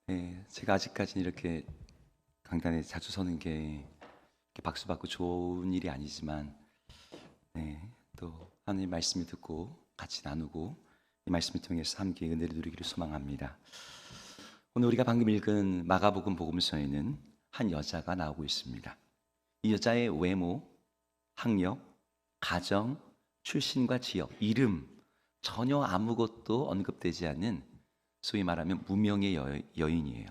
네, 제가 아직까지는 이렇게 강단에 자주 서는 게 이렇게 박수 받고 좋은 일이 아니지만, 또 하나님 말씀을 듣고 같이 나누고 이 말씀을 통해서 함께 은혜를 누리기를 소망합니다. 오늘 우리가 방금 읽은 마가복음 복음서에는 한 여자가 나오고 있습니다. 이 여자의 외모, 학력, 가정, 출신과 지역, 이름 전혀 아무것도 언급되지 않는 소위 말하면 무명의 여인이에요.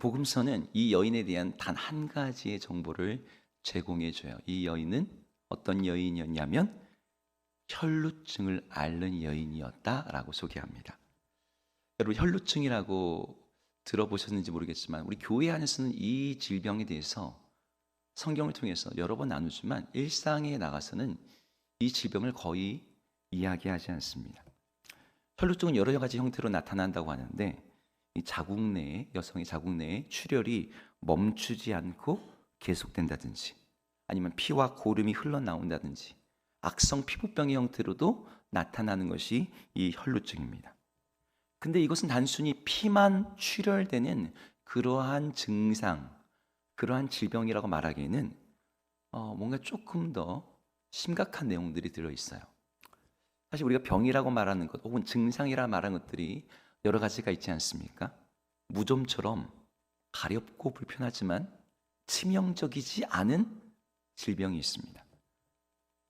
복음서는 이 여인에 대한 단 한 가지의 정보를 제공해 줘요. 이 여인은 어떤 여인이었냐면 혈루증을 앓는 여인이었다라고 소개합니다. 여러분, 혈루증이라고 들어보셨는지 모르겠지만 우리 교회 안에서는 이 질병에 대해서 성경을 통해서 여러 번 나누지만 일상에 나가서는 이 질병을 거의 이야기하지 않습니다. 혈루증은 여러 가지 형태로 나타난다고 하는데, 이 자궁 내에, 여성의 자궁 내에 출혈이 멈추지 않고 계속된다든지, 아니면 피와 고름이 흘러나온다든지, 악성 피부병의 형태로도 나타나는 것이 이 혈루증입니다. 근데 이것은 단순히 피만 출혈되는 그러한 증상, 그러한 질병이라고 말하기에는 뭔가 조금 더 심각한 내용들이 들어있어요. 사실 우리가 병이라고 말하는 것 혹은 증상이라 말하는 것들이 여러 가지가 있지 않습니까? 무좀처럼 가렵고 불편하지만 치명적이지 않은 질병이 있습니다.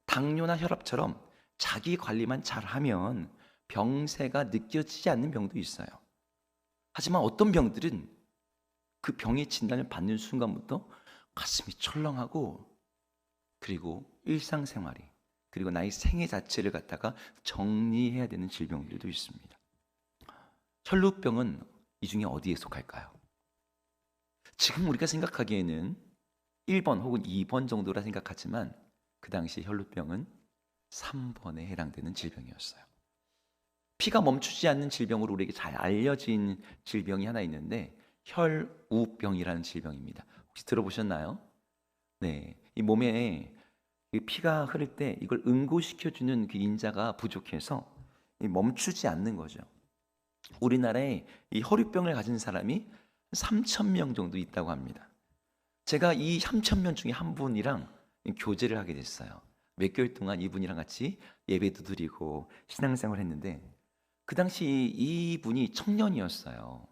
당뇨나 혈압처럼 자기 관리만 잘하면 병세가 느껴지지 않는 병도 있어요. 하지만 어떤 병들은 그 병의 진단을 받는 순간부터 가슴이 철렁하고, 그리고 일상생활이, 그리고 나의 생애 자체를 갖다가 정리해야 되는 질병들도 있습니다. 혈루병은 이 중에 어디에 속할까요? 지금 우리가 생각하기에는 1번 혹은 2번 정도라 생각하지만 그 당시 혈루병은 3번에 해당되는 질병이었어요. 피가 멈추지 않는 질병으로 우리에게 잘 알려진 질병이 하나 있는데 혈우병이라는 질병입니다. 혹시 들어보셨나요? 네, 이 몸에 피가 흐를 때 이걸 응고시켜주는 그 인자가 부족해서 멈추지 않는 거죠. 우리나라에 이 혈우병을 가진 사람이 3,000명 정도 있다고 합니다. 제가 이 3,000명 중에 한 분이랑 교제를 하게 됐어요. 몇 개월 동안 이분이랑 같이 예배도 드리고 신앙생활을 했는데, 그 당시 이분이 청년이었어요.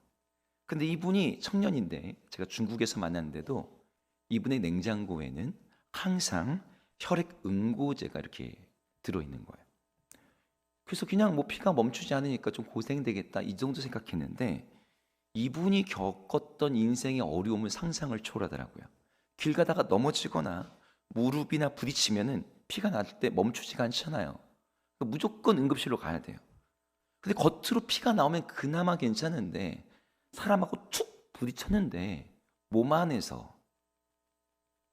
근데 이분이 청년인데 제가 중국에서 만났는데도 이분의 냉장고에는 항상 혈액 응고제가 이렇게 들어있는 거예요. 그래서 그냥 뭐 피가 멈추지 않으니까 좀 고생되겠다 이 정도 생각했는데, 이분이 겪었던 인생의 어려움을 상상을 초월하더라고요. 길 가다가 넘어지거나 무릎이나 부딪히면은 피가 날 때 멈추지가 않잖아요. 무조건 응급실로 가야 돼요. 근데 겉으로 피가 나오면 그나마 괜찮은데 사람하고 툭 부딪혔는데 몸 안에서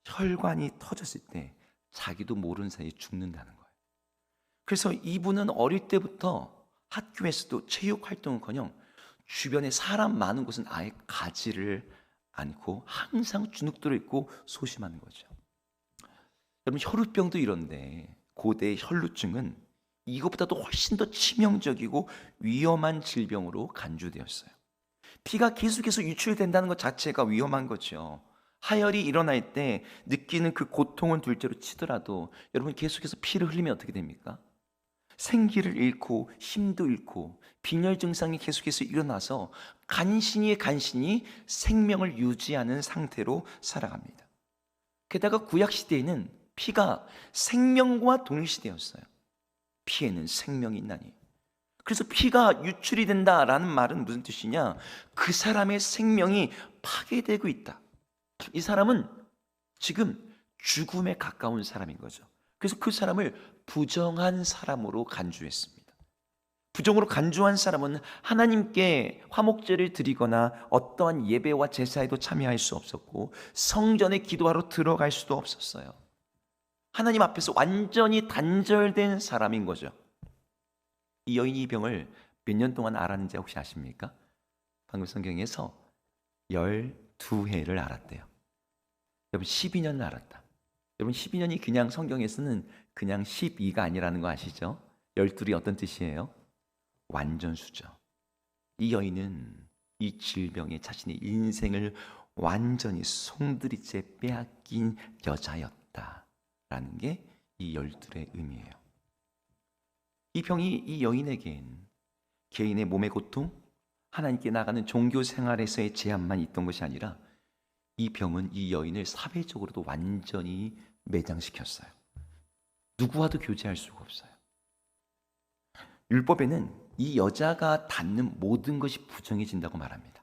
혈관이 터졌을 때 자기도 모르는 사이에 죽는다는 거예요. 그래서 이분은 어릴 때부터 학교에서도 체육 활동은커녕 주변에 사람 많은 곳은 아예 가지를 않고 항상 주눅들어 있고 소심한 거죠. 여러분, 혈우병도 이런데 고대의 혈루증은 이것보다도 훨씬 더 치명적이고 위험한 질병으로 간주되었어요. 피가 계속해서 유출된다는 것 자체가 위험한 거죠. 하혈이 일어날 때 느끼는 그 고통은 둘째로 치더라도 여러분, 계속해서 피를 흘리면 어떻게 됩니까? 생기를 잃고 힘도 잃고 빈혈 증상이 계속해서 일어나서 간신히 생명을 유지하는 상태로 살아갑니다. 게다가 구약 시대에는 피가 생명과 동일시되었어요. 피에는 생명이 있나니. 그래서 피가 유출이 된다라는 말은 무슨 뜻이냐? 그 사람의 생명이 파괴되고 있다. 이 사람은 지금 죽음에 가까운 사람인 거죠. 그래서 그 사람을 부정한 사람으로 간주했습니다. 부정으로 간주한 사람은 하나님께 화목제를 드리거나 어떠한 예배와 제사에도 참여할 수 없었고 성전에 기도하러 들어갈 수도 없었어요. 하나님 앞에서 완전히 단절된 사람인 거죠. 이 여인이 이 병을 몇 년 동안 알았는지 혹시 아십니까? 방금 성경에서 12해를 알았대요. 여러분, 12년을 알았다. 여러분, 12년이 그냥 성경에서는 그냥 12가 아니라는 거 아시죠? 12이 어떤 뜻이에요? 완전수죠. 이 이 질병에 자신의 인생을 완전히 송두리째 빼앗긴 여자였다라는 게 이 열둘의 의미예요. 이 병이 이 여인에겐 개인의 몸의 고통, 하나님께 나가는 종교 생활에서의 제한만 있던 것이 아니라 이 병은 이 여인을 사회적으로도 완전히 매장시켰어요. 누구와도 교제할 수가 없어요. 율법에는 이 여자가 닿는 모든 것이 부정해진다고 말합니다.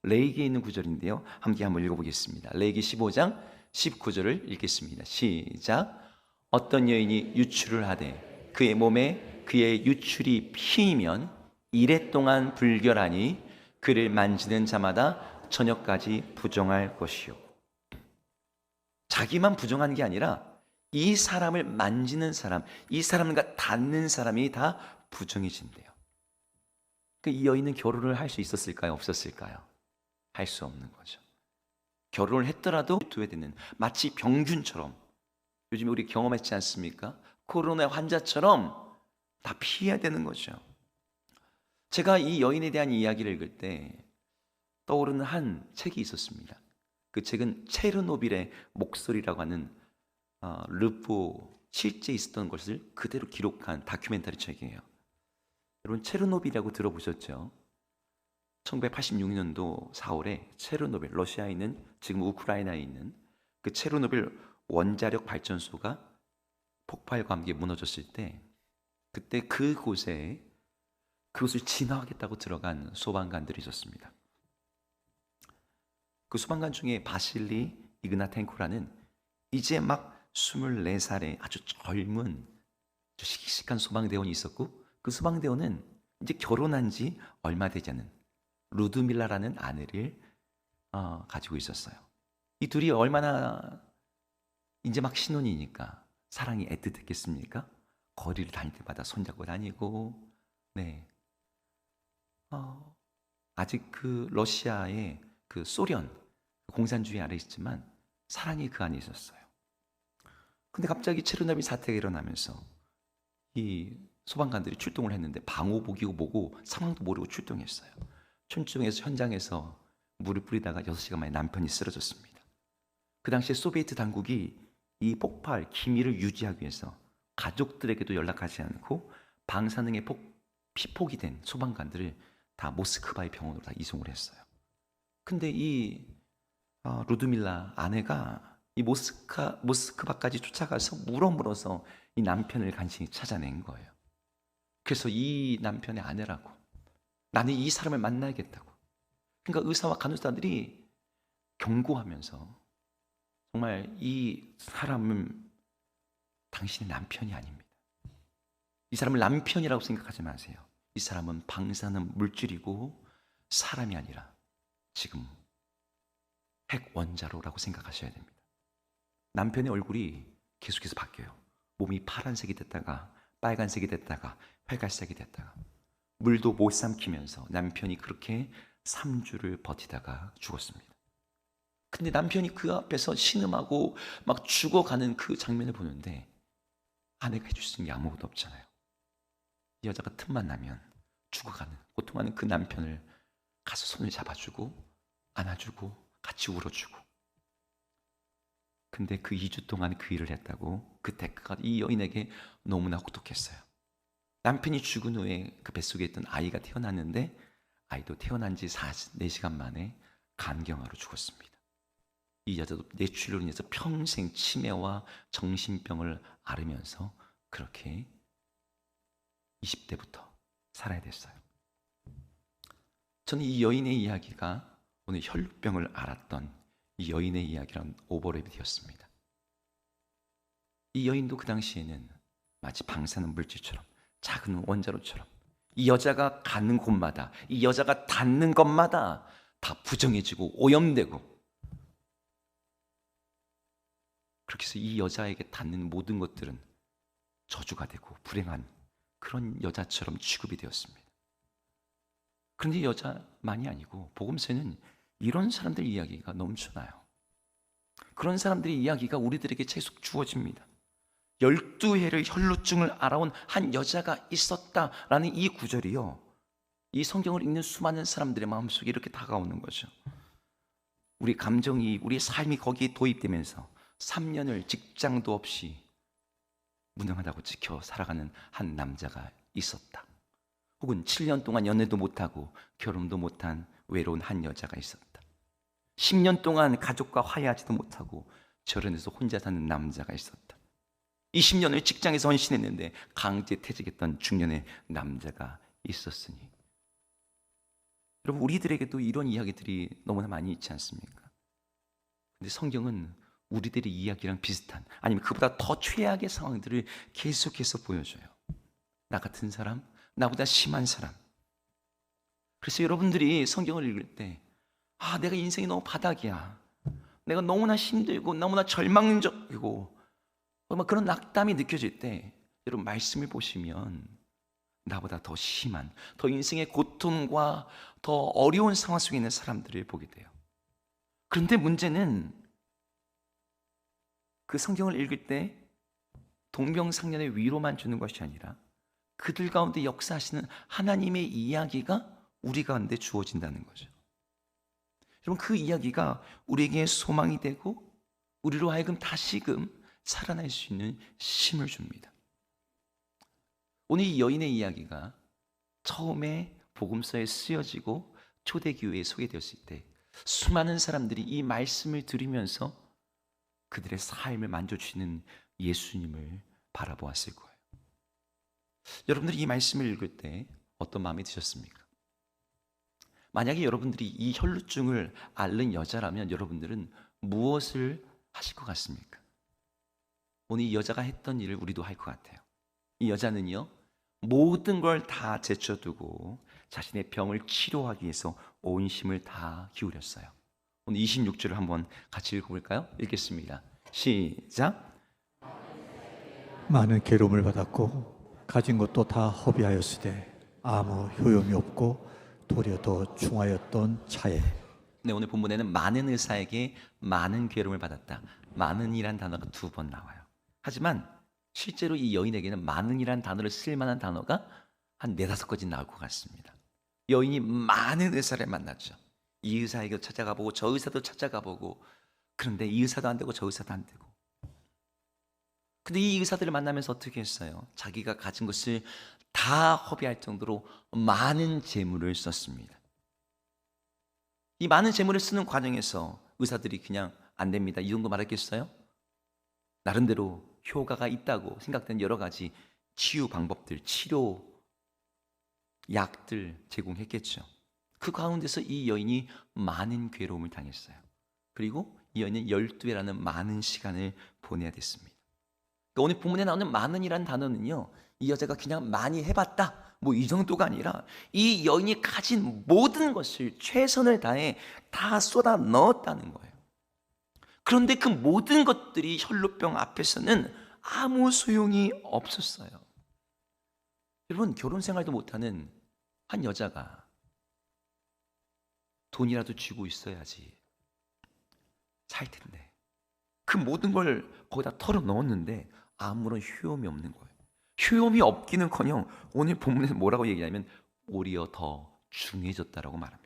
레위기에 있는 구절인데요, 함께 한번 읽어보겠습니다. 레위기 15장 19절을 읽겠습니다. 시작. 어떤 여인이 유출을 하되 그의 몸에 그의 유출이 피이면 이래 동안 불결하니 그를 만지는 자마다 저녁까지 부정할 것이요. 자기만 부정한 게 아니라 이 사람을 만지는 사람, 이 사람과 닿는 사람이 다 부정해진대요. 이 여인은 결혼을 할 수 있었을까요? 없었을까요? 할 수 없는 거죠. 결혼을 했더라도 둬야 되는, 마치 병균처럼, 요즘에 우리 경험했지 않습니까? 코로나 환자처럼 다 피해야 되는 거죠. 제가 이 여인에 대한 이야기를 읽을 때 떠오르는 한 책이 있었습니다. 그 책은 체르노빌의 목소리라고 하는 르포 실제 있었던 것을 그대로 기록한 다큐멘터리 책이에요. 여러분 체르노빌이라고 들어보셨죠? 1986년도 4월에 체르노빌, 러시아에 있는, 지금 우크라이나에 있는 그 체르노빌 원자력 발전소가 폭발과 함께 무너졌을 때, 그때 그곳을 진화하겠다고 들어간 소방관들이 있었습니다. 그 소방관 중에 바실리 이그나텐코라는 이제 막 24살의 아주 젊은 아주 씩씩한 소방대원이 있었고, 그 소방대원은 이제 결혼한 지 얼마 되지 않은 루드밀라라는 아내를 가지고 있었어요. 이 둘이 얼마나 이제 막 신혼이니까 사랑이 애틋했겠습니까? 거리를 다닐 때마다 손잡고 다니고, 네. 아직 그 러시아의 그 소련 공산주의 아래 있지만 사랑이 그 안에 있었어요. 근데 갑자기 체르노빌 사태가 일어나면서 이 소방관들이 출동을 했는데 방호복이고 뭐고 상황도 모르고 출동했어요. 출동해서 현장에서 물을 뿌리다가 6시간 만에 남편이 쓰러졌습니다. 그 당시에 소비에트 당국이 이 폭발 기밀을 유지하기 위해서 가족들에게도 연락하지 않고 방사능에 피폭이 된 소방관들을 다 모스크바의 병원으로 다 이송을 했어요. 근데 이 루드밀라 아내가 이 모스크바까지 쫓아가서 물어서 이 남편을 간신히 찾아낸 거예요. 그래서 이 남편의 아내라고, 나는 이 사람을 만나야겠다고. 그러니까 의사와 간호사들이 경고하면서, 정말 이 사람은 당신의 남편이 아닙니다. 이 사람을 남편이라고 생각하지 마세요. 이 사람은 방사능 물질이고 사람이 아니라 지금 핵 원자로라고 생각하셔야 됩니다. 남편의 얼굴이 계속해서 바뀌어요. 몸이 파란색이 됐다가 빨간색이 됐다가 회갈색이 됐다가, 물도 못 삼키면서 남편이 그렇게 3주를 버티다가 죽었습니다. 근데 남편이 그 앞에서 신음하고 막 죽어가는 그 장면을 보는데 아내가 해줄 수 있는 게 아무것도 없잖아요. 이 여자가 틈만 나면 죽어가는, 고통하는 그 남편을 가서 손을 잡아주고 안아주고 같이 울어주고. 근데 그 2주 동안 그 일을 했다고 그 대가가 이 여인에게 너무나 혹독했어요. 남편이 죽은 후에 그 뱃속에 있던 아이가 태어났는데 아이도 태어난 지 4시간 만에 간경화로 죽었습니다. 이 여자도 뇌출혈로 인해서 평생 치매와 정신병을 앓으면서 그렇게 20대부터 살아야 됐어요. 저는 이 여인의 이야기가 오늘 혈루병을 앓았던 이 여인의 이야기란 오버랩이 되었습니다. 이 여인도 그 당시에는 마치 방사능 물질처럼, 작은 원자로처럼 이 여자가 가는 곳마다, 이 여자가 닿는 것마다 다 부정해지고 오염되고, 그렇게 해서 이 여자에게 닿는 모든 것들은 저주가 되고 불행한 그런 여자처럼 취급이 되었습니다. 그런데 이 여자만이 아니고 복음서에는 이런 사람들 이야기가 넘쳐나요. 그런 사람들의 이야기가 우리들에게 계속 주어집니다. 12해를 혈루증을 앓아온 한 여자가 있었다라는 이 구절이요, 이 성경을 읽는 수많은 사람들의 마음속에 이렇게 다가오는 거죠. 우리 감정이, 우리 삶이 거기에 도입되면서 3년을 직장도 없이 무능하다고 지켜 살아가는 한 남자가 있었다. 혹은 7년 동안 연애도 못하고 결혼도 못한 외로운 한 여자가 있었다. 10년 동안 가족과 화해하지도 못하고 결혼해서 혼자 사는 남자가 있었다. 20년을 직장에서 헌신했는데 강제 퇴직했던 중년의 남자가 있었으니, 여러분, 우리들에게도 이런 이야기들이 너무나 많이 있지 않습니까? 근데 성경은 우리들의 이야기랑 비슷한, 아니면 그보다 더 최악의 상황들을 계속해서 보여줘요. 나 같은 사람, 나보다 심한 사람. 그래서 여러분들이 성경을 읽을 때, 내가 인생이 너무 바닥이야, 내가 너무나 힘들고 너무나 절망적이고 막 그런 낙담이 느껴질 때, 여러분 말씀을 보시면 나보다 더 심한, 더 인생의 고통과 더 어려운 상황 속에 있는 사람들을 보게 돼요. 그런데 문제는 그 성경을 읽을 때 동병상련의 위로만 주는 것이 아니라 그들 가운데 역사하시는 하나님의 이야기가 우리 가운데 주어진다는 거죠. 여러분, 그 이야기가 우리에게 소망이 되고 우리로 하여금 다시금 살아날 수 있는 힘을 줍니다. 오늘 이 여인의 이야기가 처음에 복음서에 쓰여지고 초대교회에 소개되었을 때 수많은 사람들이 이 말씀을 들으면서 그들의 삶을 만져주시는 예수님을 바라보았을 거예요. 여러분들이 이 말씀을 읽을 때 어떤 마음이 드셨습니까? 만약에 여러분들이 이 혈루증을 앓는 여자라면 여러분들은 무엇을 하실 것 같습니까? 오늘 이 여자가 했던 일을 우리도 할 것 같아요. 이 여자는요, 모든 걸 다 제쳐두고 자신의 병을 치료하기 위해서 온 힘을 다 기울였어요. 오늘 26절을 한번 같이 읽어볼까요? 읽겠습니다. 시작. 많은 괴로움을 받았고 가진 것도 다 허비하였으되 아무 효용이 없고 도리어 더 중하였던 차에. 네, 오늘 본문에는 많은 의사에게 많은 괴로움을 받았다, 많은이란 단어가 2번 나와요. 하지만 실제로 이 여인에게는 많은이란 단어를 쓸 만한 단어가 한 4-5가지 나올 것 같습니다. 여인이 많은 의사를 만났죠. 이 의사에게 찾아가 보고 저 의사도 찾아가 보고, 그런데 이 의사도 안 되고 저 의사도 안 되고. 근데 이 의사들을 만나면서 어떻게 했어요? 자기가 가진 것을 다 허비할 정도로 많은 재물을 썼습니다. 이 많은 재물을 쓰는 과정에서 의사들이 그냥 안 됩니다, 이 정도 말했겠어요? 나름대로 효과가 있다고 생각된 여러 가지 치유 방법들, 치료 약들 제공했겠죠. 그 가운데서 이 여인이 많은 괴로움을 당했어요. 그리고 이 여인은 12회라는 많은 시간을 보내야 됐습니다. 그러니까 오늘 본문에 나오는 많은이라는 단어는요, 이 여자가 그냥 많이 해봤다, 뭐 이 정도가 아니라 이 여인이 가진 모든 것을 최선을 다해 다 쏟아 넣었다는 거예요. 그런데 그 모든 것들이 혈루병 앞에서는 아무 소용이 없었어요. 여러분, 결혼 생활도 못하는 한 여자가 돈이라도 쥐고 있어야지 살 텐데, 그 모든 걸 거기다 털어 넣었는데 아무런 효험이 없는 거예요. 효험이 없기는커녕 오늘 본문에서 뭐라고 얘기하냐면 오히려 더 중해졌다라고 말합니다.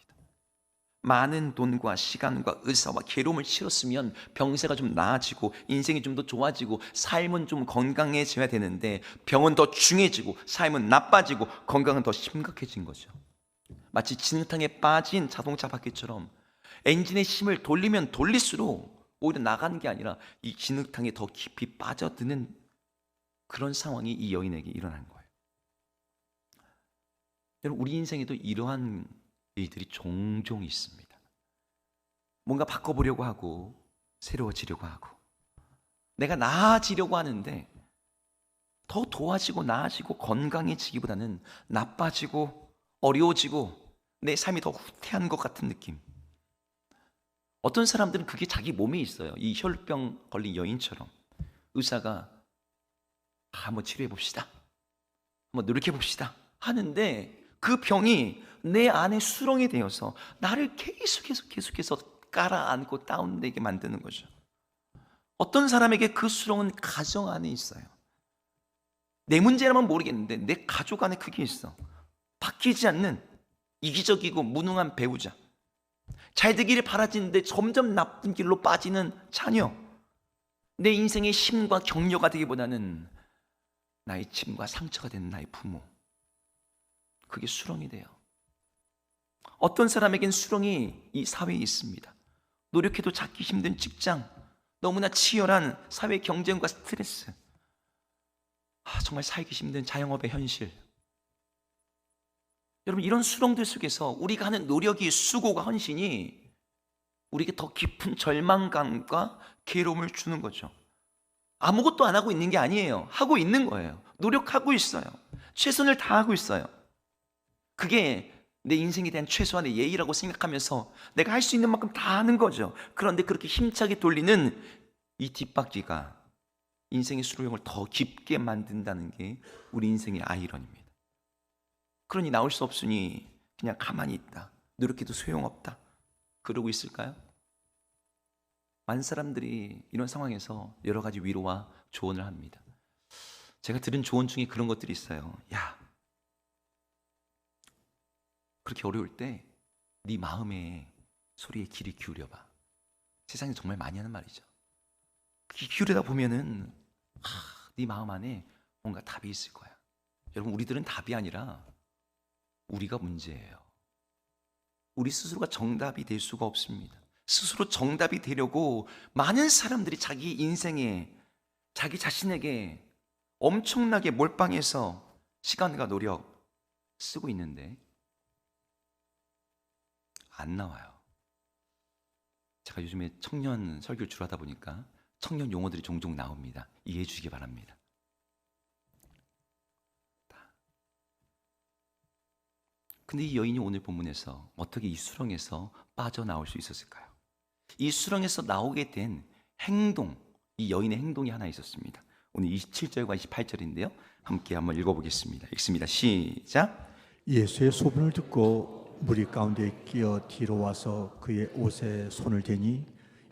많은 돈과 시간과 의사와 괴로움을 치렀으면 병세가 좀 나아지고 인생이 좀 더 좋아지고 삶은 좀 건강해져야 되는데 병은 더 중해지고 삶은 나빠지고 건강은 더 심각해진 거죠. 마치 진흙탕에 빠진 자동차 바퀴처럼 엔진의 힘을 돌리면 돌릴수록 오히려 나가는 게 아니라 이 진흙탕에 더 깊이 빠져드는 그런 상황이 이 여인에게 일어난 거예요. 여러분, 우리 인생에도 이러한 일들이 종종 있습니다. 뭔가 바꿔보려고 하고 새로워지려고 하고 내가 나아지려고 하는데 더 도와지고 나아지고 건강해지기보다는 나빠지고 어려워지고 내 삶이 더 후퇴하는 것 같은 느낌. 어떤 사람들은 그게 자기 몸에 있어요. 이 혈병 걸린 여인처럼 의사가 한번 치료해 봅시다, 한번 노력해 봅시다 하는데 그 병이 내 안에 수렁이 되어서 나를 계속해서 깔아안고 다운되게 만드는 거죠. 어떤 사람에게 그 수렁은 가정 안에 있어요. 내 문제라면 모르겠는데 내 가족 안에 그게 있어. 바뀌지 않는 이기적이고 무능한 배우자, 잘 되기를 바라지는데 점점 나쁜 길로 빠지는 자녀, 내 인생의 힘과 격려가 되기보다는 나의 짐과 상처가 되는 나의 부모, 그게 수렁이 돼요. 어떤 사람에겐 수렁이 이 사회에 있습니다. 노력해도 찾기 힘든 직장, 너무나 치열한 사회 경쟁과 스트레스, 정말 살기 힘든 자영업의 현실. 여러분, 이런 수렁들 속에서 우리가 하는 노력이, 수고가, 헌신이 우리에게 더 깊은 절망감과 괴로움을 주는 거죠. 아무것도 안 하고 있는 게 아니에요. 하고 있는 거예요. 노력하고 있어요. 최선을 다하고 있어요. 그게 내 인생에 대한 최소한의 예의라고 생각하면서 내가 할 수 있는 만큼 다 하는 거죠. 그런데 그렇게 힘차게 돌리는 이 뒷바퀴가 인생의 수렁을 더 깊게 만든다는 게 우리 인생의 아이러니입니다. 그러니 나올 수 없으니 그냥 가만히 있다, 노력해도 소용없다, 그러고 있을까요? 많은 사람들이 이런 상황에서 여러 가지 위로와 조언을 합니다. 제가 들은 조언 중에 그런 것들이 있어요. 야, 그렇게 어려울 때 네 마음의 소리에 귀를 기울여봐. 세상에 정말 많이 하는 말이죠. 귀 기울이다 보면은 네 마음 안에 뭔가 답이 있을 거야. 여러분, 우리들은 답이 아니라 우리가 문제예요. 우리 스스로가 정답이 될 수가 없습니다. 스스로 정답이 되려고 많은 사람들이 자기 인생에, 자기 자신에게 엄청나게 몰빵해서 시간과 노력 쓰고 있는데 안 나와요. 제가 요즘에 청년 설교를 주로 하다 보니까 청년 용어들이 종종 나옵니다. 이해해 주시기 바랍니다. 근데 이 여인이 오늘 본문에서 어떻게 이 수렁에서 빠져나올 수 있었을까요? 이 수렁에서 나오게 된 행동, 이 여인의 행동이 하나 있었습니다. 오늘 27절과 28절인데요. 함께 한번 읽어보겠습니다. 읽습니다. 시작. 예수의 소문을 듣고 무리 가운데 끼어 뒤로 와서 그의 옷에 손을 대니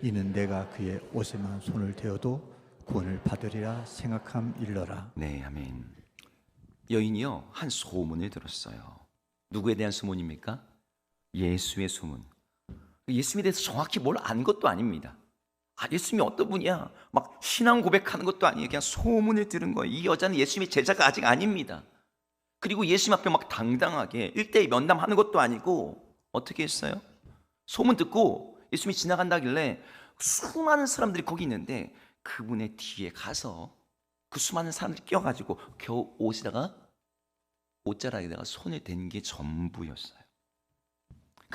이는 내가 그의 옷에만 손을 대어도 구원을 받으리라 생각함 일러라. 네, 아멘. 여인이요, 한 소문을 들었어요. 누구에 대한 소문입니까? 예수의 소문. 예수님에 대해서 정확히 뭘 안 것도 아닙니다. 예수님이 어떤 분이야? 막 신앙 고백하는 것도 아니에요. 그냥 소문을 들은 거예요. 이 여자는 예수님의 제자가 아직 아닙니다. 그리고 예수님 앞에 막 당당하게 1대1 면담하는 것도 아니고 어떻게 했어요? 소문 듣고 예수님이 지나간다길래 수많은 사람들이 거기 있는데 그분의 뒤에 가서 그 수많은 사람들이 껴가지고 겨우 옷자락에다가 손을 댄 게 전부였어요.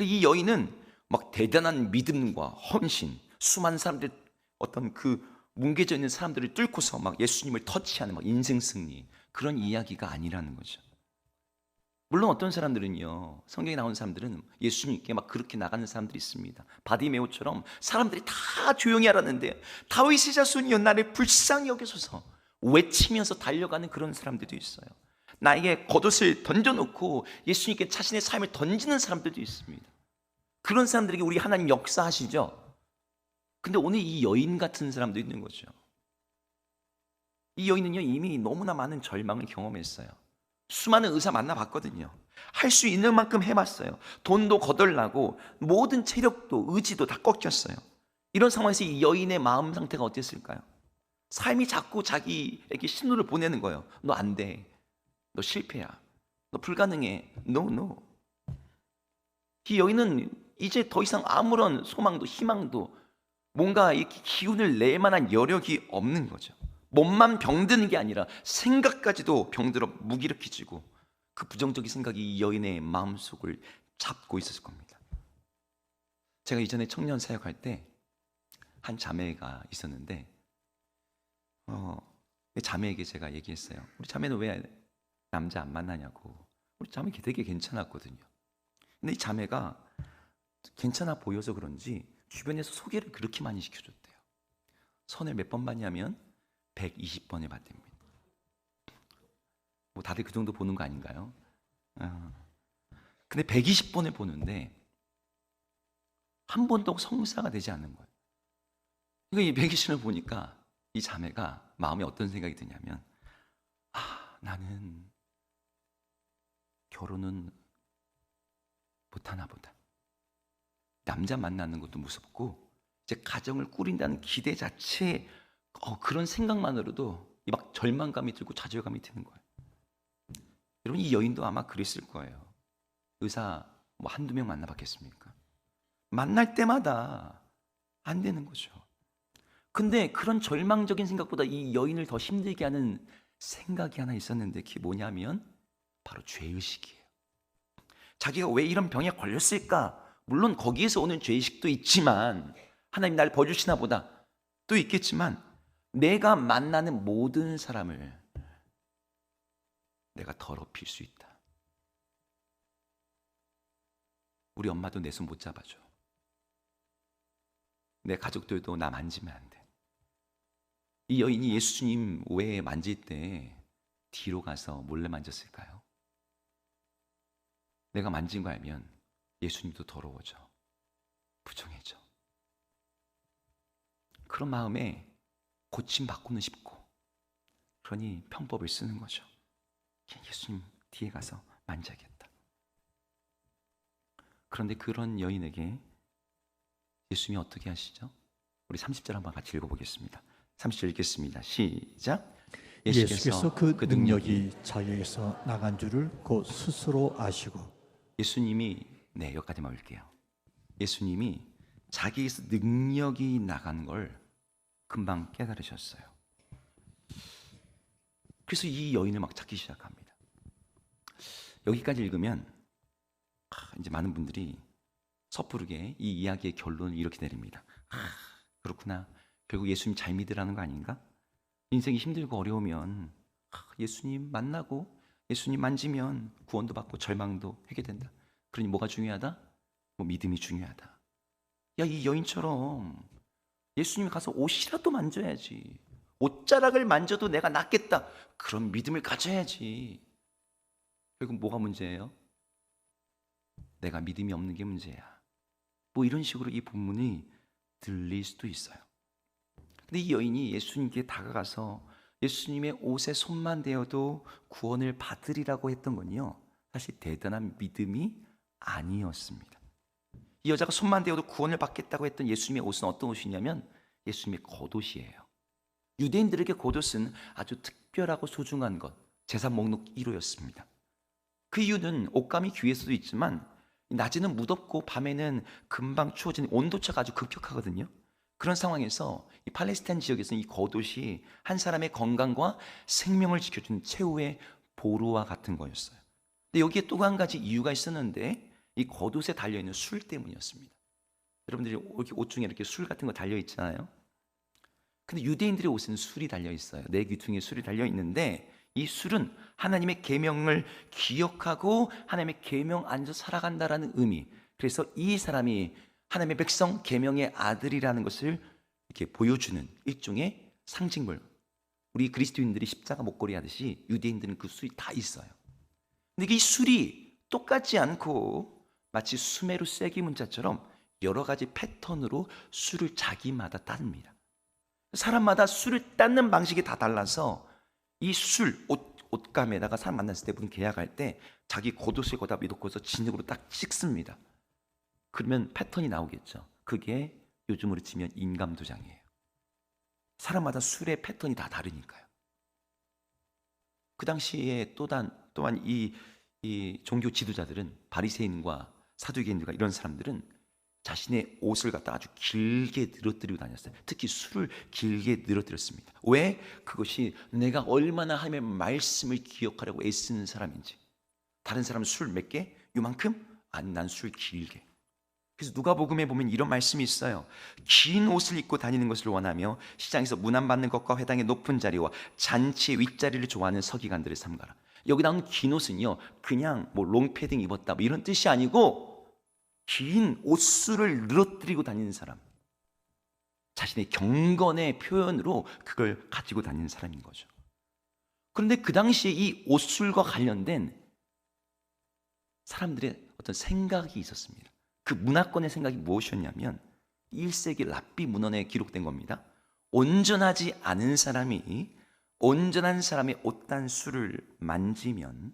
이 여인은 막 대단한 믿음과 헌신, 수많은 사람들, 어떤 그 뭉개져 있는 사람들을 뚫고서 막 예수님을 터치하는 막 인생 승리, 그런 이야기가 아니라는 거죠. 물론 어떤 사람들은요, 성경에 나오는 사람들은 예수님께 막 그렇게 나가는 사람들이 있습니다. 바디메오처럼 사람들이 다 조용히 하라는데 다윗의 자손이여 나를 불쌍히 여기소서 외치면서 달려가는 그런 사람들도 있어요. 나에게 겉옷을 던져놓고 예수님께 자신의 삶을 던지는 사람들도 있습니다. 그런 사람들에게 우리 하나님 역사하시죠. 근데 오늘 이 여인 같은 사람도 있는 거죠. 이 여인은요, 이미 너무나 많은 절망을 경험했어요. 수많은 의사 만나봤거든요. 할 수 있는 만큼 해봤어요. 돈도 거덜나고 모든 체력도 의지도 다 꺾였어요. 이런 상황에서 이 여인의 마음 상태가 어땠을까요? 삶이 자꾸 자기에게 신호를 보내는 거예요. 너 안 돼. 너 실패야. 너 불가능해. No. 이 여인은 이제 더 이상 아무런 소망도 희망도 뭔가 이렇게 기운을 낼 만한 여력이 없는 거죠. 몸만 병드는 게 아니라 생각까지도 병들어 무기력해지고 그 부정적인 생각이 이 여인의 마음속을 잡고 있었을 겁니다. 제가 이전에 청년 사역할 때 한 자매가 있었는데 자매에게 제가 얘기했어요. 우리 자매는 왜 남자 안 만나냐고. 우리 자매 되게 괜찮았거든요. 근데 이 자매가 괜찮아 보여서 그런지 주변에서 소개를 그렇게 많이 시켜줬대요. 선을 몇 번 받냐면 120번을 받답니다. 뭐 다들 그 정도 보는 거 아닌가요? 근데 120번을 보는데 한 번도 성사가 되지 않는 거예요. 그러니까 이 120번을 보니까 이 자매가 마음에 어떤 생각이 드냐면 나는 결혼은 못하나 보다. 남자 만나는 것도 무섭고 이제 가정을 꾸린다는 기대 자체에 그런 생각만으로도 막 절망감이 들고 좌절감이 드는 거예요. 여러분, 이 여인도 아마 그랬을 거예요. 의사 뭐 한두 명 만나봤겠습니까? 만날 때마다 안 되는 거죠. 근데 그런 절망적인 생각보다 이 여인을 더 힘들게 하는 생각이 하나 있었는데, 그게 뭐냐면 바로 죄의식이에요. 자기가 왜 이런 병에 걸렸을까? 물론 거기에서 오는 죄의식도 있지만, 하나님 날 버주시나 보다 또 있겠지만, 내가 만나는 모든 사람을 내가 더럽힐 수 있다. 우리 엄마도 내 손 못 잡아줘. 내 가족들도 나 만지면 안 돼. 이 여인이 예수님 외에 만질 때 뒤로 가서 몰래 만졌을까요? 내가 만진 거 알면 예수님도 더러워져, 부정해져. 그런 마음에 고침받고는 싶고, 그러니 편법을 쓰는 거죠. 예수님 뒤에 가서 만져야겠다. 그런데 그런 여인에게 예수님이 어떻게 하시죠? 우리 30절 한번 같이 읽어보겠습니다. 30절 읽겠습니다. 시작. 예수께서 그 능력이 자기에게서 나간 줄을 곧 스스로 아시고. 예수님이, 여기까지만 올게요. 예수님이 자기에게서 능력이 나간 걸 금방 깨달으셨어요. 그래서 이 여인을 막 찾기 시작합니다. 여기까지 읽으면 이제 많은 분들이 섣부르게 이 이야기의 결론을 이렇게 내립니다. 그렇구나. 결국 예수님 잘 믿으라는 거 아닌가? 인생이 힘들고 어려우면 예수님 만나고 예수님 만지면 구원도 받고 절망도 해결된다. 그러니 뭐가 중요하다? 믿음이 중요하다. 야, 이 여인처럼 예수님이 가서 옷이라도 만져야지. 옷자락을 만져도 내가 낫겠다. 그런 믿음을 가져야지. 결국 뭐가 문제예요? 내가 믿음이 없는 게 문제야. 이런 식으로 이 본문이 들릴 수도 있어요. 근데 이 여인이 예수님께 다가가서 예수님의 옷에 손만 대어도 구원을 받으리라고 했던 건요, 사실 대단한 믿음이 아니었습니다. 이 여자가 손만 대어도 구원을 받겠다고 했던 예수님의 옷은 어떤 옷이냐면 예수님의 겉옷이에요. 유대인들에게 겉옷은 아주 특별하고 소중한 것, 제사 목록 1호였습니다. 그 이유는 옷감이 귀할 수도 있지만 낮에는 무덥고 밤에는 금방 추워지는 온도차가 아주 급격하거든요. 그런 상황에서 이 팔레스타인 지역에서는 이 겉옷이 한 사람의 건강과 생명을 지켜주는 최후의 보루와 같은 거였어요. 근데 여기에 또 한 가지 이유가 있었는데, 이 겉옷에 달려있는 술 때문이었습니다. 여러분들이 옷 중에 이렇게 술 같은 거 달려있잖아요. 근데 유대인들의 옷에는 술이 달려있어요. 네 귀퉁이에 술이 달려있는데, 이 술은 하나님의 계명을 기억하고 하나님의 계명 안에서 살아간다라는 의미. 그래서 이 사람이 하나님의 백성, 계명의 아들이라는 것을 이렇게 보여주는 일종의 상징물. 우리 그리스도인들이 십자가 목걸이 하듯이 유대인들은 그 술이 다 있어요. 근데 이 술이 똑같지 않고 마치 수메르 쐐기 문자처럼 여러 가지 패턴으로 술을 자기마다 따릅니다. 사람마다 술을 따는 방식이 다 달라서 이 술, 옷감에다가 사람 만났을 때 무슨 계약할 때 자기 겉옷을 거다 놓고서 진흙으로 딱 찍습니다. 그러면 패턴이 나오겠죠. 그게 요즘으로 치면 인감도장이에요. 사람마다 술의 패턴이 다 다르니까요. 그 당시에 또한 이 종교 지도자들은, 바리새인과 사두개인들과 이런 사람들은 자신의 옷을 갖다 아주 길게 늘어뜨리고 다녔어요. 특히 술을 길게 늘어뜨렸습니다. 왜? 그것이 내가 얼마나 하나님의 말씀을 기억하려고 애쓰는 사람인지. 다른 사람은 술 몇 개? 요만큼? 아니, 난 술 길게. 그래서 누가복음에 보면 이런 말씀이 있어요. 긴 옷을 입고 다니는 것을 원하며 시장에서 문안받는 것과 회당의 높은 자리와 잔치의 윗자리를 좋아하는 서기관들을 삼가라. 여기 나오는 긴 옷은요, 그냥 롱패딩 입었다 이런 뜻이 아니고 긴 옷술을 늘어뜨리고 다니는 사람, 자신의 경건의 표현으로 그걸 가지고 다니는 사람인 거죠. 그런데 그 당시에 이 옷술과 관련된 사람들의 어떤 생각이 있었습니다. 그 문화권의 생각이 무엇이었냐면 1세기 랍비 문헌에 기록된 겁니다. 온전하지 않은 사람이 온전한 사람의 옷단술을 만지면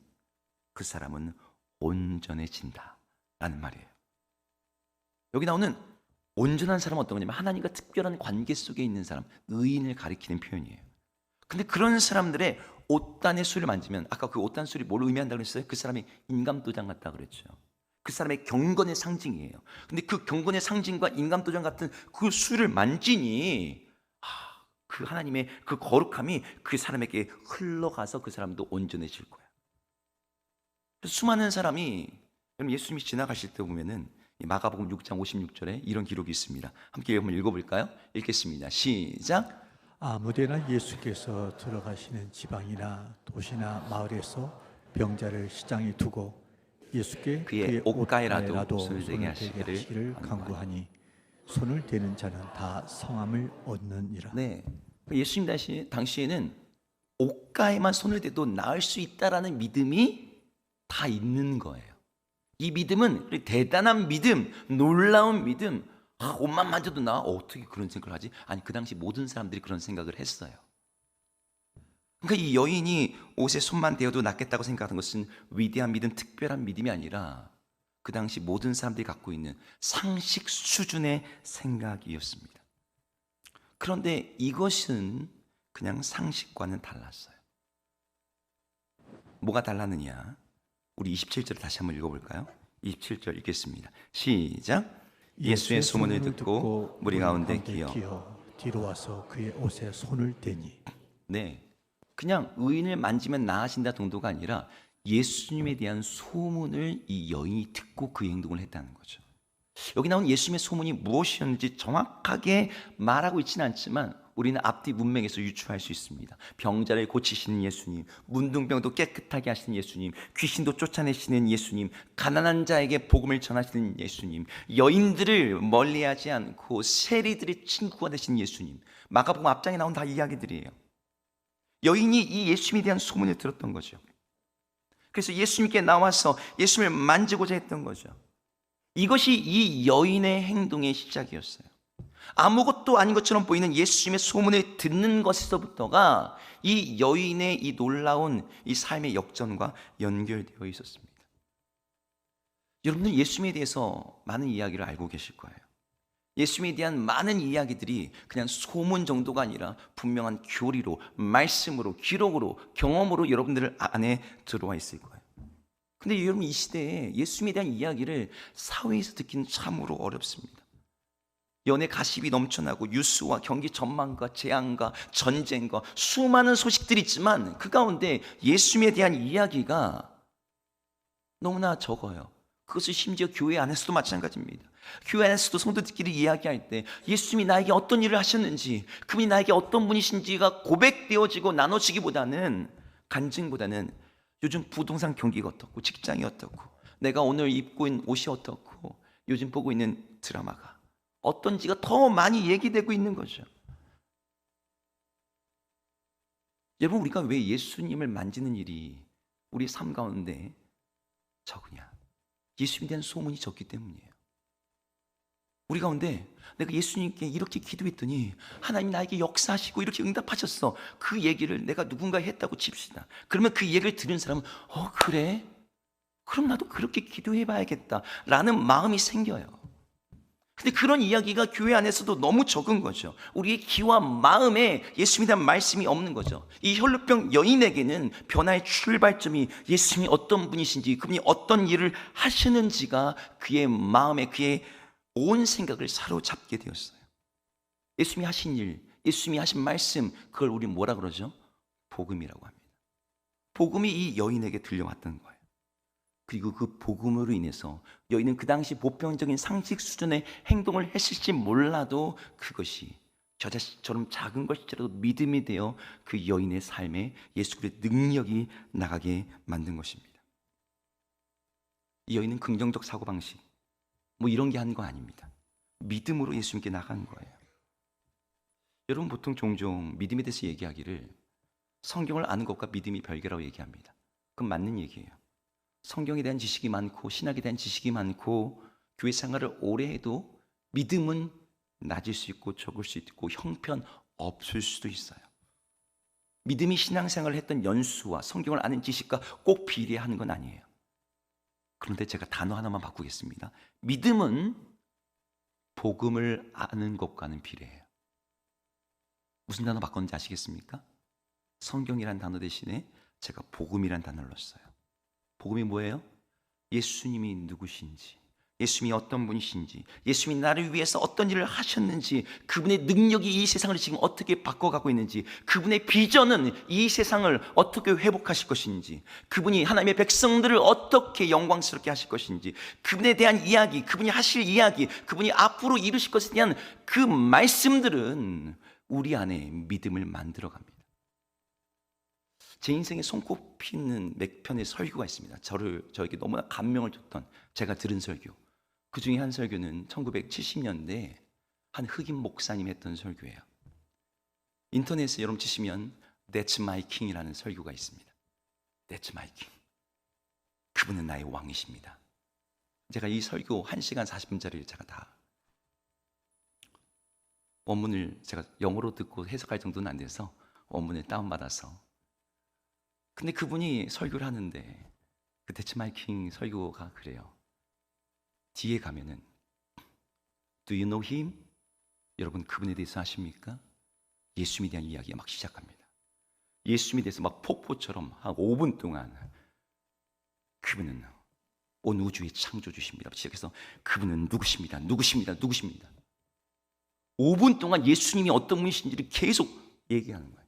그 사람은 온전해진다 온전하다라는 말이에요. 여기 나오는 온전한 사람은 어떤 거냐면 하나님과 특별한 관계 속에 있는 사람, 의인을 가리키는 표현이에요. 근데 그런 사람들의 옷단의 수를 만지면 아까 그 옷단 수를 뭘 의미한다고 그랬어요? 그 사람이 인감도장 같다 그랬죠. 그 사람의 경건의 상징이에요. 근데 그 경건의 상징과 인감도장 같은 그 수를 만지니 그 하나님의 그 거룩함이 그 사람에게 흘러가서 그 사람도 온전해질 거예요. 수많은 사람이 여러분 예수님이 지나가실 때 보면은 마가복음 6장 56절에 이런 기록이 있습니다. 함께 한번 읽어볼까요? 읽겠습니다. 시작. 아무데나 예수께서 들어가시는 지방이나 도시나 마을에서 병자를 시장에 두고 예수께 그의 옷가에라도 손을 손을 대게 대게 하시기를 하시기를 간구하니 손을 대는 자는 다 성함을 얻느니라. 네, 예수님 당시에는 옷가에만 손을 대도 나을 수 있다라는 믿음이 다 있는 거예요. 이 믿음은 대단한 믿음, 놀라운 믿음. 옷만 만져도 나 어떻게 그런 생각을 하지? 아니 그 당시 모든 사람들이 그런 생각을 했어요. 그러니까 이 여인이 옷에 손만 대어도 낫겠다고 생각하는 것은 위대한 믿음, 특별한 믿음이 아니라 그 당시 모든 사람들이 갖고 있는 상식 수준의 생각이었습니다. 그런데 이것은 그냥 상식과는 달랐어요. 뭐가 달랐느냐? 우리 27절 다시 한번 읽어볼까요? 27절 읽겠습니다. 시작. 예수의 소문을 듣고 무리 가운데 기어 뒤로 와서 그의 옷에 손을 대니. 네, 그냥 의인을 만지면 나아진다 정도가 아니라 예수님에 대한 소문을 이 여인이 듣고 그 행동을 했다는 거죠. 여기 나온 예수님의 소문이 무엇이었는지 정확하게 말하고 있지는 않지만 우리는 앞뒤 문맥에서 유추할 수 있습니다. 병자를 고치시는 예수님, 문둥병도 깨끗하게 하시는 예수님, 귀신도 쫓아내시는 예수님, 가난한 자에게 복음을 전하시는 예수님, 여인들을 멀리하지 않고 세리들의 친구가 되신 예수님. 마가복음 앞장에 나온 다 이야기들이에요. 여인이 이 예수님에 대한 소문을 들었던 거죠. 그래서 예수님께 나와서 예수님을 만지고자 했던 거죠. 이것이 이 여인의 행동의 시작이었어요. 아무것도 아닌 것처럼 보이는 예수님의 소문을 듣는 것에서부터가 이 여인의 이 놀라운 이 삶의 역전과 연결되어 있었습니다. 여러분들 예수님에 대해서 많은 이야기를 알고 계실 거예요. 예수님에 대한 많은 이야기들이 그냥 소문 정도가 아니라 분명한 교리로, 말씀으로, 기록으로, 경험으로 여러분들 안에 들어와 있을 거예요. 근데 여러분 이 시대에 예수님에 대한 이야기를 사회에서 듣기는 참으로 어렵습니다. 연애 가십이 넘쳐나고 뉴스와 경기 전망과 재앙과 전쟁과 수많은 소식들이 있지만 그 가운데 예수님에 대한 이야기가 너무나 적어요. 그것은 심지어 교회 안에서도 마찬가지입니다. 교회 안에서도 성도들끼리 이야기할 때 예수님이 나에게 어떤 일을 하셨는지, 그분이 나에게 어떤 분이신지가 고백되어지고 나눠지기보다는, 간증보다는 요즘 부동산 경기가 어떻고, 직장이 어떻고, 내가 오늘 입고 있는 옷이 어떻고, 요즘 보고 있는 드라마가 어떤지가 더 많이 얘기되고 있는 거죠. 여러분, 우리가 왜 예수님을 만지는 일이 우리 삶 가운데 적으냐? 예수님에 대한 소문이 적기 때문이에요. 우리 가운데 내가 예수님께 이렇게 기도했더니 하나님 나에게 역사하시고 이렇게 응답하셨어. 그 얘기를 내가 누군가 했다고 칩시다. 그러면 그 얘기를 들은 사람은 그래? 그럼 나도 그렇게 기도해봐야겠다 라는 마음이 생겨요. 근데 그런 이야기가 교회 안에서도 너무 적은 거죠. 우리의 귀와 마음에 예수님에 대한 말씀이 없는 거죠. 이 혈루병 여인에게는 변화의 출발점이 예수님이 어떤 분이신지, 그분이 어떤 일을 하시는지가 그의 마음에, 그의 온 생각을 사로잡게 되었어요. 예수님이 하신 일, 예수님이 하신 말씀, 그걸 우리 뭐라 그러죠? 복음이라고 합니다. 복음이 이 여인에게 들려왔던 거예요. 그리고 그 복음으로 인해서 여인은 그 당시 보편적인 상식 수준의 행동을 했을지 몰라도 그것이 저처럼 작은 것이라도 믿음이 되어 그 여인의 삶에 예수 그리스도의 능력이 나가게 만든 것입니다. 이 여인은 긍정적 사고방식 뭐 이런 게 한 거 아닙니다. 믿음으로 예수님께 나간 거예요. 여러분 보통 종종 믿음에 대해서 얘기하기를 성경을 아는 것과 믿음이 별개라고 얘기합니다. 그건 맞는 얘기예요. 성경에 대한 지식이 많고 신학에 대한 지식이 많고 교회 생활을 오래 해도 믿음은 낮을 수 있고 적을 수 있고 형편 없을 수도 있어요. 믿음이 신앙생활을 했던 연수와 성경을 아는 지식과 꼭 비례하는 건 아니에요. 그런데 제가 단어 하나만 바꾸겠습니다. 믿음은 복음을 아는 것과는 비례해요. 무슨 단어 바꿨는지 아시겠습니까? 성경이란 단어 대신에 제가 복음이란 단어를 넣었어요. 복음이 뭐예요? 예수님이 누구신지, 예수님이 어떤 분이신지, 예수님이 나를 위해서 어떤 일을 하셨는지, 그분의 능력이 이 세상을 지금 어떻게 바꿔가고 있는지, 그분의 비전은 이 세상을 어떻게 회복하실 것인지, 그분이 하나님의 백성들을 어떻게 영광스럽게 하실 것인지, 그분에 대한 이야기, 그분이 하실 이야기, 그분이 앞으로 이루실 것에 대한 그 말씀들은 우리 안에 믿음을 만들어갑니다. 제 인생에 손꼽히는 몇 편의 설교가 있습니다. 저에게 너무나 감명을 줬던 제가 들은 설교. 그 중에 한 설교는 1970년대에 한 흑인 목사님 했던 설교예요. 인터넷에 여러분 치시면 That's my king이라는 설교가 있습니다. That's my king. 그분은 나의 왕이십니다. 제가 이 설교 1시간 40분짜리를 제가 다 원문을 제가 영어로 듣고 해석할 정도는 안 돼서 원문을 다운받아서, 근데 그분이 설교를 하는데 그 That's my king 설교가 그래요. 뒤에 가면은 Do you know him? 여러분 그분에 대해서 아십니까? 예수님에 대한 이야기가 막 시작합니다. 예수님에 대해서 막 폭포처럼 한 5분 동안 그분은 온 우주의 창조주십니다. 시작해서 그분은 누구십니다. 5분 동안 예수님이 어떤 분이신지를 계속 얘기하는 거예요.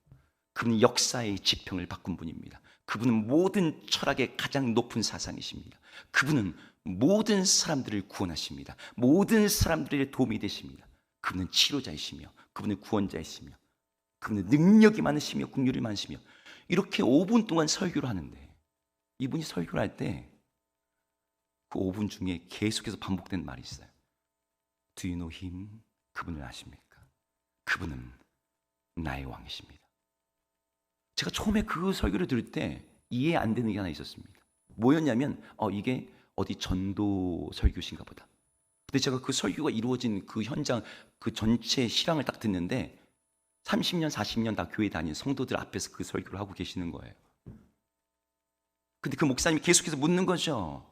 그분은 역사의 지평을 바꾼 분입니다. 그분은 모든 철학의 가장 높은 사상이십니다. 그분은 모든 사람들을 구원하십니다. 모든 사람들의 도움이 되십니다. 그분은 치료자이시며, 그분은 구원자이시며, 그분은 능력이 많으시며 긍휼이 많으시며, 이렇게 5분 동안 설교를 하는데, 이분이 설교를 할 때 그 5분 중에 계속해서 반복된 말이 있어요. Do you know him? 그분을 아십니까? 그분은 나의 왕이십니다. 제가 처음에 그 설교를 들을 때 이해 안 되는 게 하나 있었습니다. 뭐였냐면 이게 어디 전도 설교신가 보다. 근데 제가 그 설교가 이루어진 그 현장, 그 전체 실황을 딱 듣는데 30년, 40년 다 교회 다닌 성도들 앞에서 그 설교를 하고 계시는 거예요. 근데 그 목사님이 계속해서 묻는 거죠.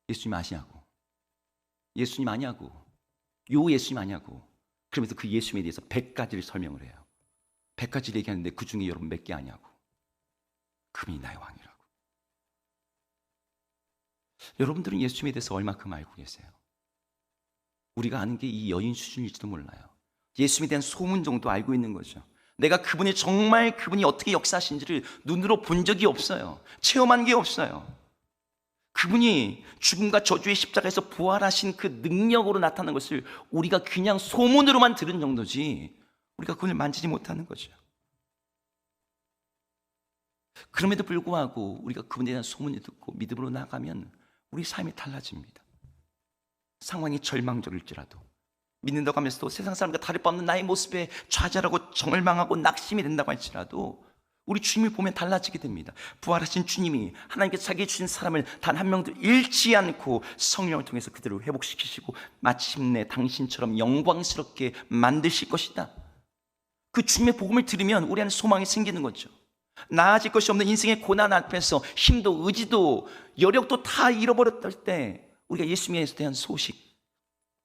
예수님 아시냐고. 예수님 아냐고. 요 예수님 아냐고. 그러면서 그 예수님에 대해서 100가지를 설명을 해요. 100가지를 얘기하는데 그 중에 여러분 몇 개 아냐고. 그분이 나의 왕이라고. 여러분들은 예수님에 대해서 얼마큼 알고 계세요? 우리가 아는 게 이 여인 수준일지도 몰라요. 예수님에 대한 소문 정도 알고 있는 거죠. 내가 그분이 정말 그분이 어떻게 역사하신지를 눈으로 본 적이 없어요. 체험한 게 없어요. 그분이 죽음과 저주의 십자가에서 부활하신 그 능력으로 나타나는 것을 우리가 그냥 소문으로만 들은 정도지 우리가 그분을 만지지 못하는 거죠. 그럼에도 불구하고 우리가 그분에 대한 소문을 듣고 믿음으로 나가면 우리 삶이 달라집니다. 상황이 절망적일지라도 믿는다고 하면서도 세상 사람과 다를 바 없는 나의 모습에 좌절하고 절망하고 낙심이 된다고 할지라도 우리 주님을 보면 달라지게 됩니다. 부활하신 주님이 하나님께서 자기에게 주신 사람을 단 한 명도 잃지 않고 성령을 통해서 그들을 회복시키시고 마침내 당신처럼 영광스럽게 만드실 것이다. 그 주님의 복음을 들으면 우리 안에 소망이 생기는 거죠. 나아질 것이 없는 인생의 고난 앞에서 힘도 의지도 여력도 다 잃어버렸을 때 우리가 예수님에 대한 소식,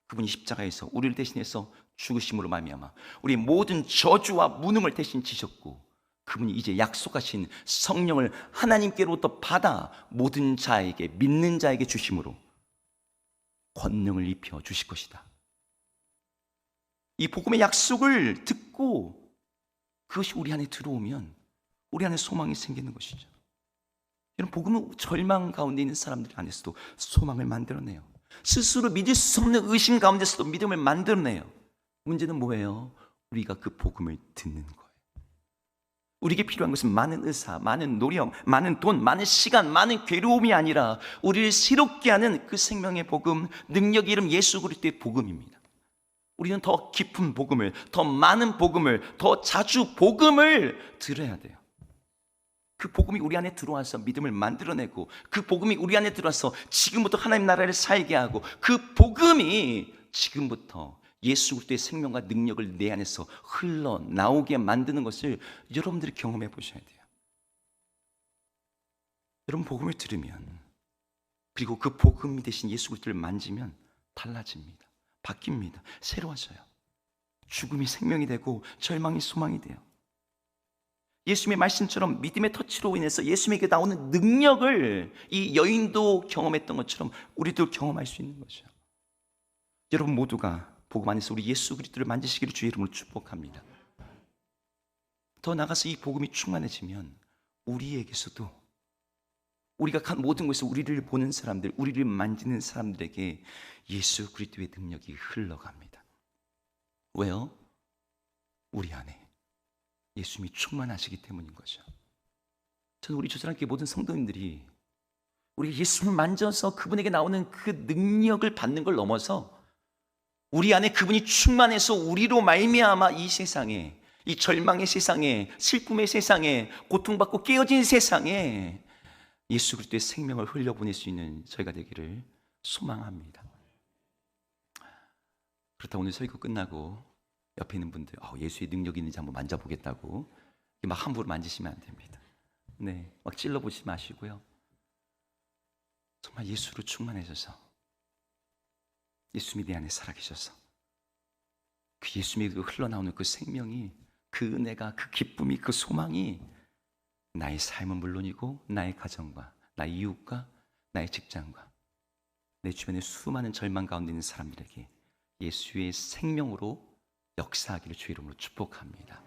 그분이 십자가에서 우리를 대신해서 죽으심으로 말미암아 우리 모든 저주와 무능을 대신 지셨고 그분이 이제 약속하신 성령을 하나님께로부터 받아 모든 자에게, 믿는 자에게 주심으로 권능을 입혀 주실 것이다. 이 복음의 약속을 듣고 그것이 우리 안에 들어오면 우리 안에 소망이 생기는 것이죠. 이런 복음은 절망 가운데 있는 사람들 안에서도 소망을 만들어내요. 스스로 믿을 수 없는 의심 가운데서도 믿음을 만들어내요. 문제는 뭐예요? 우리가 그 복음을 듣는 거예요. 우리에게 필요한 것은 많은 의사, 많은 노력, 많은 돈, 많은 시간, 많은 괴로움이 아니라 우리를 새롭게 하는 그 생명의 복음, 능력 이름 예수 그리스도의 복음입니다. 우리는 더 깊은 복음을, 더 많은 복음을, 더 자주 복음을 들어야 돼요. 그 복음이 우리 안에 들어와서 믿음을 만들어내고 그 복음이 우리 안에 들어와서 지금부터 하나님 나라를 살게 하고 그 복음이 지금부터 예수 그리스도의 생명과 능력을 내 안에서 흘러나오게 만드는 것을 여러분들이 경험해 보셔야 돼요. 여러분 복음을 들으면 그리고 그 복음이 되신 예수 그리스도를 만지면 달라집니다. 바뀝니다. 새로워져요. 죽음이 생명이 되고 절망이 소망이 돼요. 예수님의 말씀처럼 믿음의 터치로 인해서 예수님에게 나오는 능력을 이 여인도 경험했던 것처럼 우리도 경험할 수 있는 거죠. 여러분 모두가 복음 안에서 우리 예수 그리스도를 만지시기를 주의 이름으로 축복합니다. 더 나아가서 이 복음이 충만해지면 우리에게서도 우리가 간 모든 곳에서 우리를 보는 사람들, 우리를 만지는 사람들에게 예수 그리스도의 능력이 흘러갑니다. 왜요? 우리 안에 예수님이 충만하시기 때문인 거죠. 저는 우리 주사랑교회 모든 성도님들이 우리 예수님을 만져서 그분에게 나오는 그 능력을 받는 걸 넘어서 우리 안에 그분이 충만해서 우리로 말미암아 이 세상에, 이 절망의 세상에, 슬픔의 세상에, 고통받고 깨어진 세상에 예수 그리스도의 생명을 흘려보낼 수 있는 저희가 되기를 소망합니다. 그렇다 오늘 설교 끝나고 옆에 있는 분들 예수의 능력이 있는지 한번 만져보겠다고 막 함부로 만지시면 안 됩니다. 네, 막 찔러보지 마시고요. 정말 예수로 충만해져서 예수님이 내 안에 살아계셔서 그 예수님에게 흘러나오는 그 생명이, 그 은혜가, 그 기쁨이, 그 소망이 나의 삶은 물론이고 나의 가정과 나의 이웃과 나의 직장과 내 주변의 수많은 절망 가운데 있는 사람들에게 예수의 생명으로 역사하기를 주의 이름으로 축복합니다.